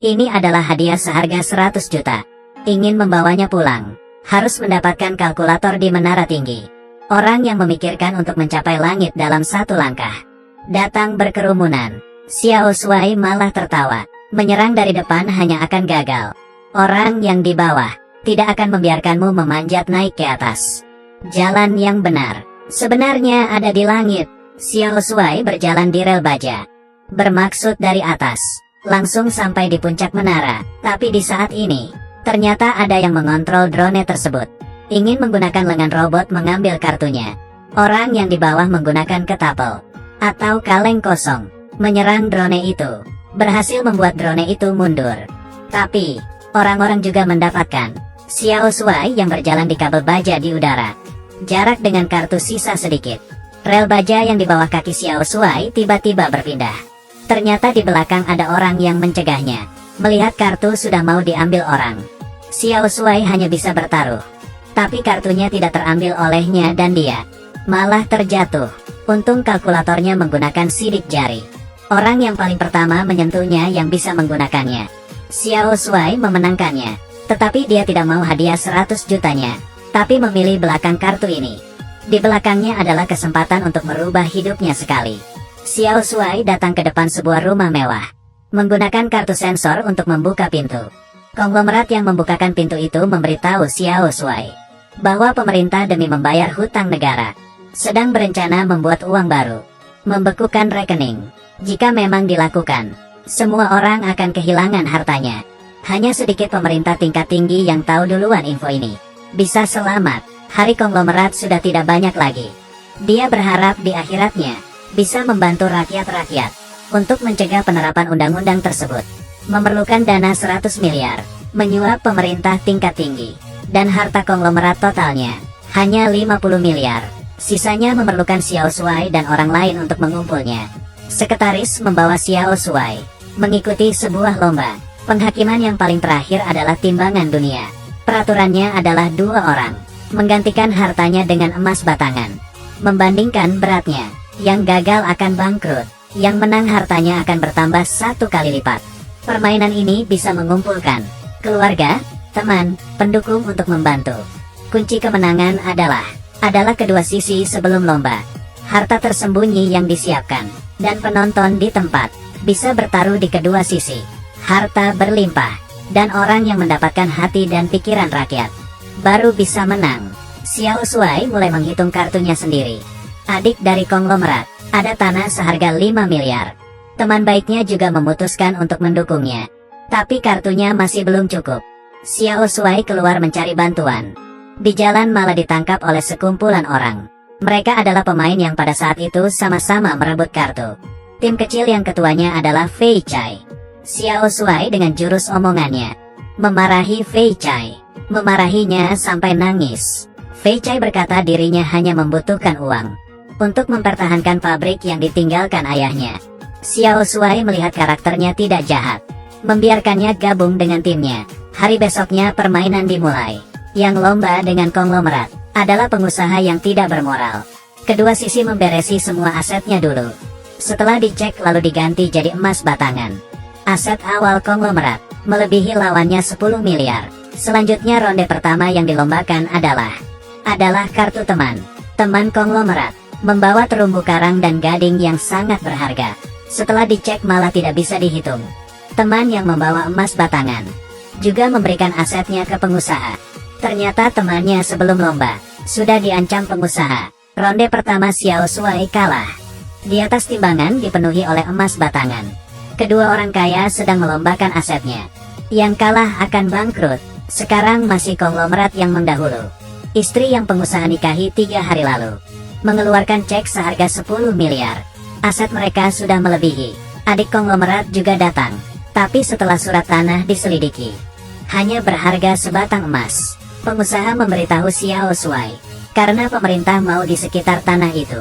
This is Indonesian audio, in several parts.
Ini adalah hadiah seharga 100 juta. Ingin membawanya pulang, harus mendapatkan kalkulator di menara tinggi. Orang yang memikirkan untuk mencapai langit dalam satu langkah. Datang berkerumunan. Xiao Shuai malah tertawa. Menyerang dari depan hanya akan gagal. Orang yang di bawah tidak akan membiarkanmu memanjat naik ke atas. Jalan yang benar sebenarnya ada di langit. Xiao Shuai berjalan di rel baja. Bermaksud dari atas, langsung sampai di puncak menara. Tapi di saat ini, ternyata ada yang mengontrol drone tersebut. Ingin menggunakan lengan robot mengambil kartunya. Orang yang di bawah menggunakan ketapel atau kaleng kosong menyerang drone itu. Berhasil membuat drone itu mundur. Tapi, orang-orang juga mendapatkan Xiao Shuai yang berjalan di kabel baja di udara. Jarak dengan kartu sisa sedikit. Rel baja yang di bawah kaki Xiao Shuai tiba-tiba berpindah. Ternyata di belakang ada orang yang mencegahnya. Melihat kartu sudah mau diambil orang, Xiao Shuai hanya bisa bertaruh. Tapi kartunya tidak terambil olehnya dan dia malah terjatuh. Untung kalkulatornya menggunakan sidik jari. Orang yang paling pertama menyentuhnya yang bisa menggunakannya. Xiao Shuai memenangkannya. Tetapi dia tidak mau hadiah 100 jutanya. Tapi memilih belakang kartu ini. Di belakangnya adalah kesempatan untuk merubah hidupnya sekali. Xiao Shuai datang ke depan sebuah rumah mewah. Menggunakan kartu sensor untuk membuka pintu. Konglomerat yang membukakan pintu itu memberitahu Xiao Shuai bahwa pemerintah demi membayar hutang negara sedang berencana membuat uang baru, membekukan rekening. Jika memang dilakukan, semua orang akan kehilangan hartanya. Hanya sedikit pemerintah tingkat tinggi yang tahu duluan info ini. Bisa selamat, hari konglomerat sudah tidak banyak lagi. Dia berharap di akhiratnya bisa membantu rakyat-rakyat untuk mencegah penerapan undang-undang tersebut. Memerlukan dana 100 miliar, menyuap pemerintah tingkat tinggi, dan harta konglomerat totalnya hanya 50 miliar. Sisanya memerlukan Xiao Shuai dan orang lain untuk mengumpulnya. Sekretaris membawa Xiao Shuai mengikuti sebuah lomba. Penghakiman yang paling terakhir adalah timbangan dunia. Peraturannya adalah 2 orang menggantikan hartanya dengan emas batangan. Membandingkan beratnya, yang gagal akan bangkrut, yang menang hartanya akan bertambah 1 kali lipat. Permainan ini bisa mengumpulkan keluarga, teman, pendukung untuk membantu. Kunci kemenangan adalah kedua sisi sebelum lomba. Harta tersembunyi yang disiapkan, dan penonton di tempat, bisa bertaruh di kedua sisi. Harta berlimpah, dan orang yang mendapatkan hati dan pikiran rakyat, baru bisa menang. Xiao Shuai mulai menghitung kartunya sendiri. Adik dari konglomerat, ada tanah seharga 5 miliar. Teman baiknya juga memutuskan untuk mendukungnya. Tapi kartunya masih belum cukup. Xiao Shuai keluar mencari bantuan. Di jalan malah ditangkap oleh sekumpulan orang. Mereka adalah pemain yang pada saat itu sama-sama merebut kartu. Tim kecil yang ketuanya adalah Fei Chai. Xiao Shuai dengan jurus omongannya memarahi Fei Chai. Memarahinya sampai nangis. Fei Chai berkata dirinya hanya membutuhkan uang untuk mempertahankan pabrik yang ditinggalkan ayahnya. Xiao Shuai melihat karakternya tidak jahat, membiarkannya gabung dengan timnya. Hari besoknya permainan dimulai. Yang lomba dengan konglomerat adalah pengusaha yang tidak bermoral. Kedua sisi memberesi semua asetnya dulu. Setelah dicek lalu diganti jadi emas batangan. Aset awal konglomerat melebihi lawannya 10 miliar. Selanjutnya ronde pertama yang dilombakan adalah kartu teman. Teman konglomerat membawa terumbu karang dan gading yang sangat berharga. Setelah dicek malah tidak bisa dihitung. Teman yang membawa emas batangan juga memberikan asetnya ke pengusaha. Ternyata temannya sebelum lomba sudah diancam pengusaha. Ronde pertama Xiao Shuai kalah. Di atas timbangan dipenuhi oleh emas batangan. Kedua orang kaya sedang melombakan asetnya. Yang kalah akan bangkrut. Sekarang masih konglomerat yang mendahulu. Istri yang pengusaha nikahi 3 hari lalu mengeluarkan cek seharga 10 miliar. Aset mereka sudah melebihi. Adik konglomerat juga datang. Tapi setelah surat tanah diselidiki, hanya berharga sebatang emas. Pengusaha memberitahu Xiao Shuai, karena pemerintah mau di sekitar tanah itu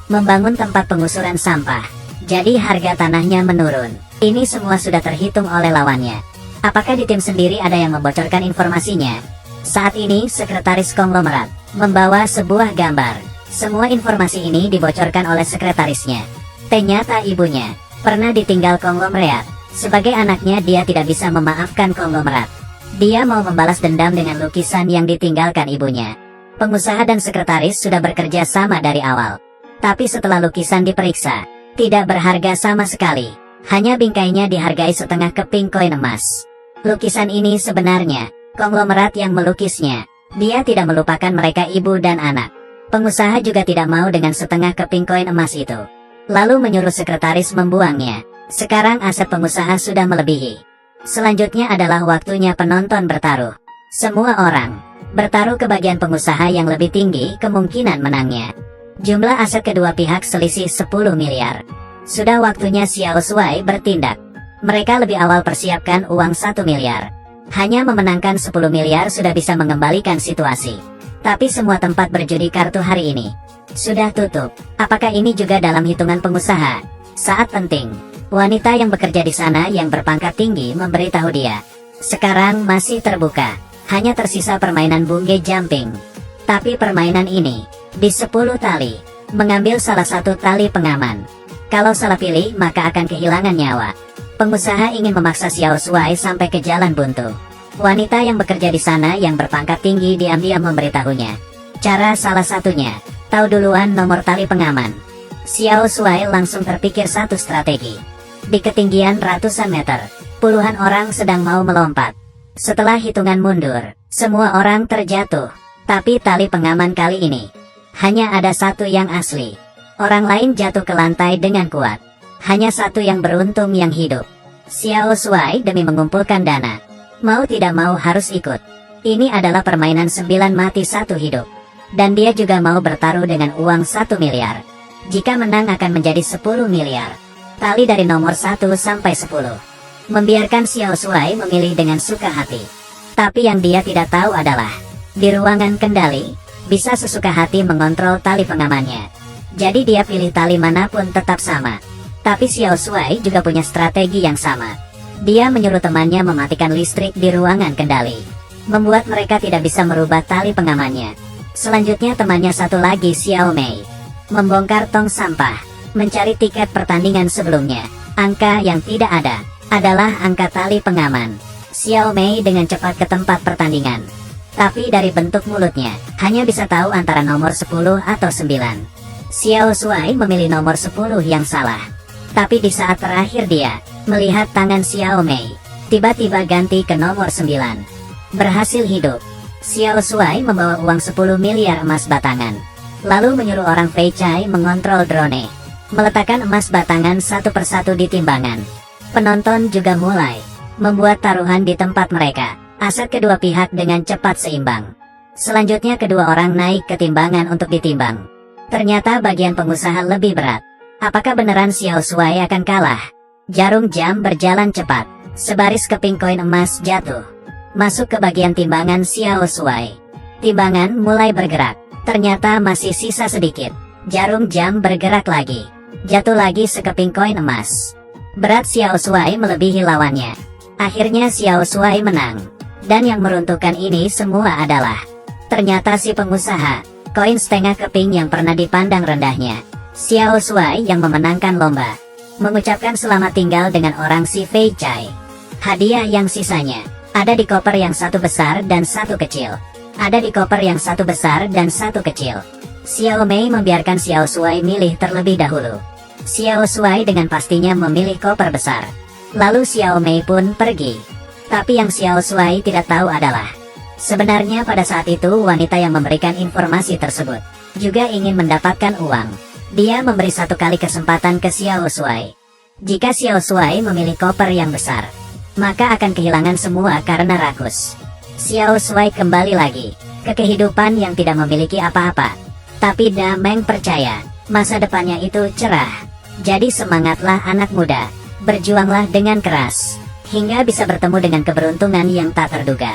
membangun tempat pengusuran sampah, jadi harga tanahnya menurun. Ini semua sudah terhitung oleh lawannya. Apakah di tim sendiri ada yang membocorkan informasinya? Saat ini sekretaris konglomerat membawa sebuah gambar. Semua informasi ini dibocorkan oleh sekretarisnya. Ternyata ibunya pernah ditinggal konglomerat Sebagai anaknya, dia tidak bisa memaafkan konglomerat. Dia mau membalas dendam dengan lukisan yang ditinggalkan ibunya. Pengusaha dan sekretaris sudah bekerja sama dari awal. Tapi setelah lukisan diperiksa, tidak berharga sama sekali. Hanya bingkainya dihargai setengah keping koin emas. Lukisan ini sebenarnya konglomerat yang melukisnya. Dia tidak melupakan mereka ibu dan anak. Pengusaha juga tidak mau dengan setengah keping koin emas itu. Lalu menyuruh sekretaris membuangnya. Sekarang aset pengusaha sudah melebihi. Selanjutnya adalah waktunya penonton bertaruh. Semua orang bertaruh ke bagian pengusaha yang lebih tinggi kemungkinan menangnya. Jumlah aset kedua pihak selisih 10 miliar. Sudah waktunya Xiao Shuai bertindak. Mereka lebih awal persiapkan uang 1 miliar. Hanya memenangkan 10 miliar sudah bisa mengembalikan situasi. Tapi semua tempat berjudi kartu hari ini sudah tutup. Apakah ini juga dalam hitungan pengusaha? Saat penting, wanita yang bekerja di sana yang berpangkat tinggi memberitahu dia. Sekarang masih terbuka. Hanya tersisa permainan bungee jumping. Tapi permainan ini di 10 tali, mengambil salah satu tali pengaman. Kalau salah pilih maka akan kehilangan nyawa. Pengusaha ingin memaksa Xiao Shuai sampai ke jalan buntu. Wanita yang bekerja di sana yang berpangkat tinggi diam-diam memberitahunya. Cara salah satunya, tahu duluan nomor tali pengaman. Xiao Shuai langsung terpikir satu strategi. Di ketinggian ratusan meter, puluhan orang sedang mau melompat. Setelah hitungan mundur, semua orang terjatuh. Tapi tali pengaman kali ini hanya ada satu yang asli. Orang lain jatuh ke lantai dengan kuat. Hanya satu yang beruntung yang hidup. Xiao Shuai demi mengumpulkan dana, mau tidak mau harus ikut. Ini adalah permainan 9 mati 1 hidup. Dan dia juga mau bertaruh dengan uang 1 miliar. Jika menang akan menjadi 10 miliar. Tali dari nomor 1 sampai 10. Membiarkan Xiao Shuai memilih dengan suka hati. Tapi yang dia tidak tahu adalah, di ruangan kendali, bisa sesuka hati mengontrol tali pengamannya. Jadi dia pilih tali manapun tetap sama. Tapi Xiao Shuai juga punya strategi yang sama. Dia menyuruh temannya mematikan listrik di ruangan kendali, membuat mereka tidak bisa merubah tali pengamannya. Selanjutnya temannya satu lagi, Xiao Mei, membongkar tong sampah, mencari tiket pertandingan sebelumnya. Angka yang tidak ada adalah angka tali pengaman. Xiao Mei dengan cepat ke tempat pertandingan. Tapi dari bentuk mulutnya, hanya bisa tahu antara nomor 10 atau 9. Xiao Shuai memilih nomor 10 yang salah. Tapi di saat terakhir dia melihat tangan Xiao Mei tiba-tiba ganti ke nomor 9. Berhasil hidup. Xiao Shuai membawa uang 10 miliar emas batangan. Lalu menyuruh orang Fei Chai mengontrol drone, meletakkan emas batangan satu persatu di timbangan. Penonton juga mulai membuat taruhan di tempat mereka. Aset kedua pihak dengan cepat seimbang. Selanjutnya kedua orang naik ke timbangan untuk ditimbang. Ternyata bagian pengusaha lebih berat. Apakah beneran Xiao Shuai akan kalah? Jarum jam berjalan cepat. Sebaris keping koin emas jatuh, masuk ke bagian timbangan Xiao Shuai. Timbangan mulai bergerak. Ternyata masih sisa sedikit. Jarum jam bergerak lagi. Jatuh lagi sekeping koin emas. Berat Xiao Shuai melebihi lawannya. Akhirnya Xiao Shuai menang. Dan yang meruntuhkan ini semua adalah, ternyata si pengusaha, koin setengah keping yang pernah dipandang rendahnya. Xiao Shuai yang memenangkan lomba, mengucapkan selamat tinggal dengan orang si Fei Chai. Hadiah yang sisanya, ada di koper yang satu besar dan satu kecil. Ada di koper yang satu besar dan satu kecil. Xiao Mei membiarkan Xiao Shuai milih terlebih dahulu. Xiao Shuai dengan pastinya memilih koper besar. Lalu Xiao Mei pun pergi. Tapi yang Xiao Shuai tidak tahu adalah, sebenarnya pada saat itu wanita yang memberikan informasi tersebut juga ingin mendapatkan uang. Dia memberi satu kali kesempatan ke Xiao Shuai. Jika Xiao Shuai memilih koper yang besar, maka akan kehilangan semua karena rakus. Xiao Shuai kembali lagi ke kehidupan yang tidak memiliki apa-apa. Tapi Dameng percaya, masa depannya itu cerah. Jadi semangatlah anak muda, berjuanglah dengan keras, hingga bisa bertemu dengan keberuntungan yang tak terduga.